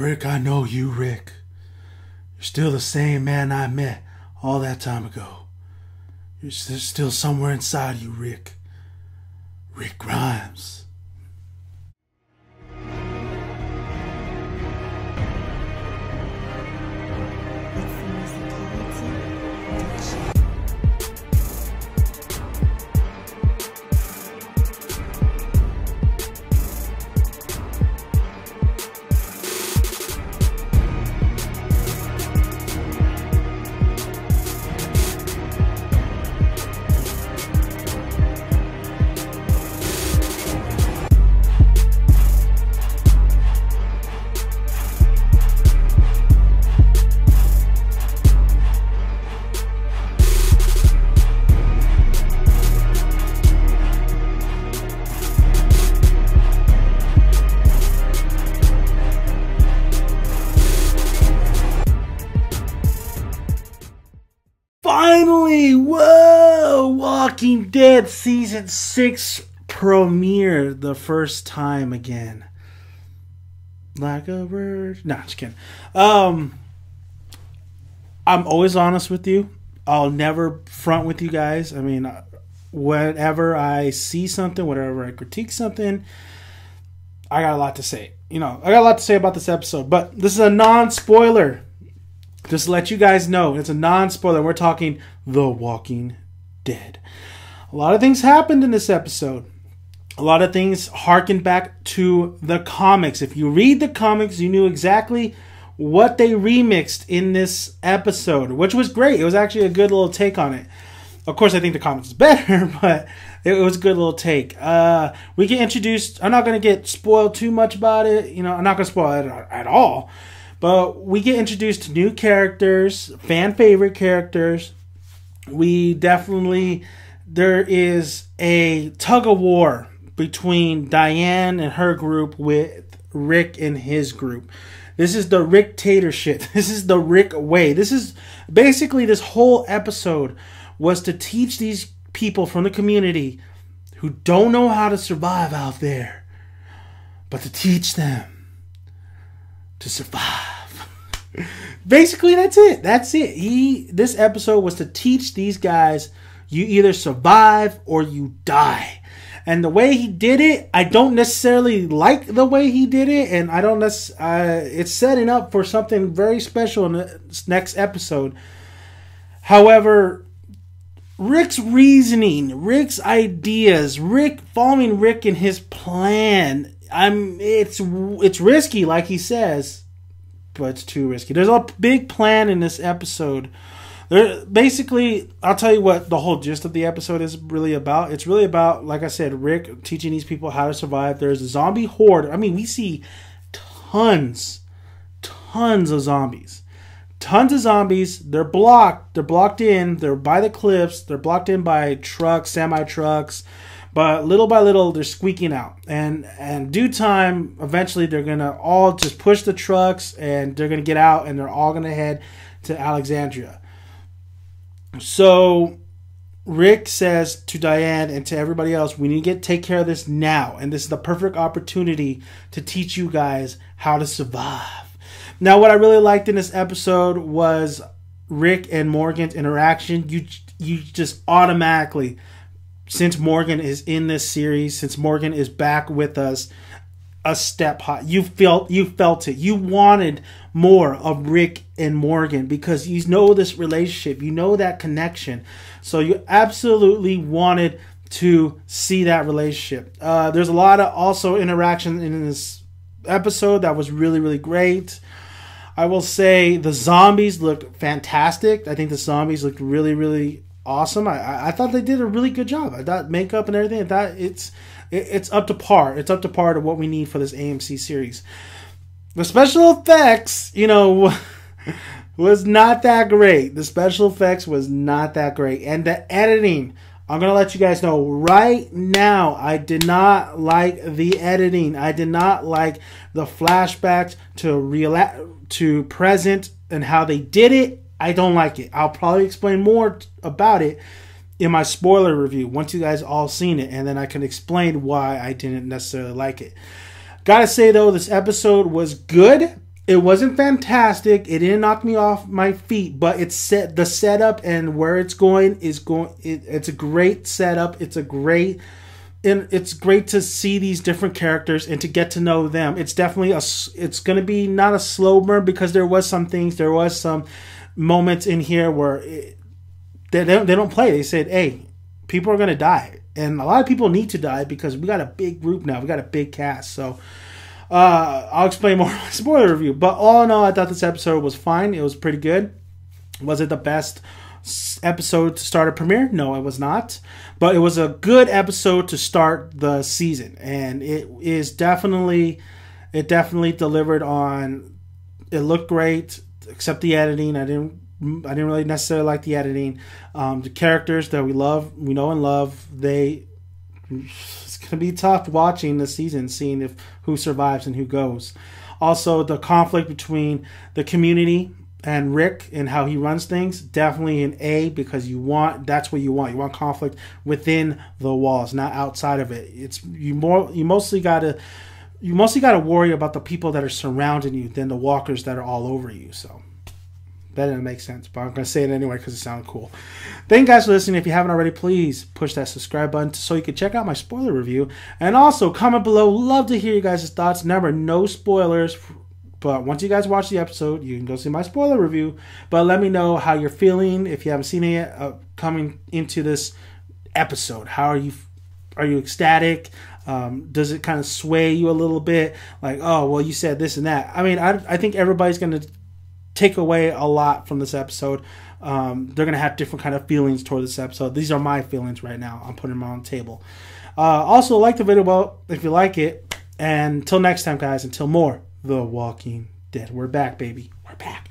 Rick, I know you, Rick. You're still the same man I met all that time ago. You're still somewhere inside you, Rick. Rick Grimes. Finally, whoa! Walking Dead Season 6 premiered the first time again. Like a bird. Nah, just kidding. I'm always honest with you. I'll never front with you guys. I mean, whenever I see something, whenever I critique something, I got a lot to say. I got a lot to say about this episode. But this is a non-spoiler. Just to let you guys know, it's a non-spoiler. We're talking The Walking Dead. A lot of things happened in this episode. A lot of things harken back to the comics. If you read the comics, you knew exactly what they remixed in this episode, which was great. It was actually a good little take on it. Of course, I think the comics is better, but it was a good little take. We get introduced. I'm not going to get spoiled too much about it. I'm not going to spoil it at all. But we get introduced to new characters, fan favorite characters. There is a tug of war between Diane and her group with Rick and his group. This is the Rick-tatorship. This is the Rick way. This is basically, this whole episode was to teach these people from the community who don't know how to survive out there, but to teach them to survive. Basically, that's it. This episode was to teach these guys, you either survive or you die. And the way he did it, I don't necessarily like the way he did it, and I don't it's setting up for something very special in the next episode. However, Rick's reasoning, Rick's ideas, following Rick and his plan, it's risky, like he says. But it's too risky. There's a big plan in this episode. Basically, I'll tell you what the whole gist of the episode is really about. It's really about, like I said, Rick teaching these people how to survive. There's a zombie horde. I mean, we see tons of zombies. Tons of zombies. They're blocked. They're blocked in. They're by the cliffs. They're blocked in by trucks, semi-trucks. But little by little, they're squeaking out. And due time, eventually, they're going to all just push the trucks, and they're going to get out, and they're all going to head to Alexandria. So Rick says to Diane and to everybody else, we need to take care of this now. And this is the perfect opportunity to teach you guys how to survive. Now, what I really liked in this episode was Rick and Morgan's interaction. You just automatically, since Morgan is in this series, since Morgan is back with us, a step high. You felt it. You wanted more of Rick and Morgan because you know this relationship. You know that connection. So you absolutely wanted to see that relationship. There's a lot of also interaction in this episode that was really, really great. I will say the zombies look fantastic. I think the zombies looked really, really awesome. I thought they did a really good job. I thought makeup and everything. I thought it's up to par. It's up to par to what we need for this AMC series. The special effects, was not that great. The special effects was not that great. And the editing, I'm going to let you guys know right now, I did not like the editing. I did not like the flashbacks to present and how they did it. I don't like it. I'll probably explain more about it in my spoiler review once you guys all seen it, and then I can explain why I didn't necessarily like it. Gotta say though, this episode was good. It wasn't fantastic. It didn't knock me off my feet, but it's set the setup and where it's going is going. It's a great setup. It's great to see these different characters and to get to know them. It's definitely it's going to be not a slow burn because there was some moments in here where they don't play. They said, hey, people are going to die. And a lot of people need to die because we got a big group now. We got a big cast. So I'll explain more in my spoiler review. But all in all, I thought this episode was fine. It was pretty good. Was it the best episode to start a premiere? No, it was not. But it was a good episode to start the season. And it definitely delivered on. It looked great, except the editing. I didn't really necessarily like the editing. The characters that we know and love, it's gonna be tough watching the season, seeing who survives and who goes. Also, the conflict between the community and Rick and how he runs things, definitely an A, because that's what you want. You want conflict within the walls, not outside of it. You mostly gotta worry about the people that are surrounding you than the walkers that are all over you. So that didn't make sense, but I'm going to say it anyway because it sounded cool. Thank you guys for listening. If you haven't already, please push that subscribe button so you can check out my spoiler review. And also, comment below. Love to hear you guys' thoughts. Remember, no spoilers. But once you guys watch the episode, you can go see my spoiler review. But let me know how you're feeling if you haven't seen it yet coming into this episode. How are you? Are you ecstatic? Does it kind of sway you a little bit? Like, oh, well, you said this and that. I mean, I think everybody's going to take away a lot from this episode. They're going to have different kind of feelings toward this episode. These are my feelings right now. I'm putting them on the table. Also, like the video if you like it. And until next time, guys, until more The Walking Dead. We're back, baby. We're back.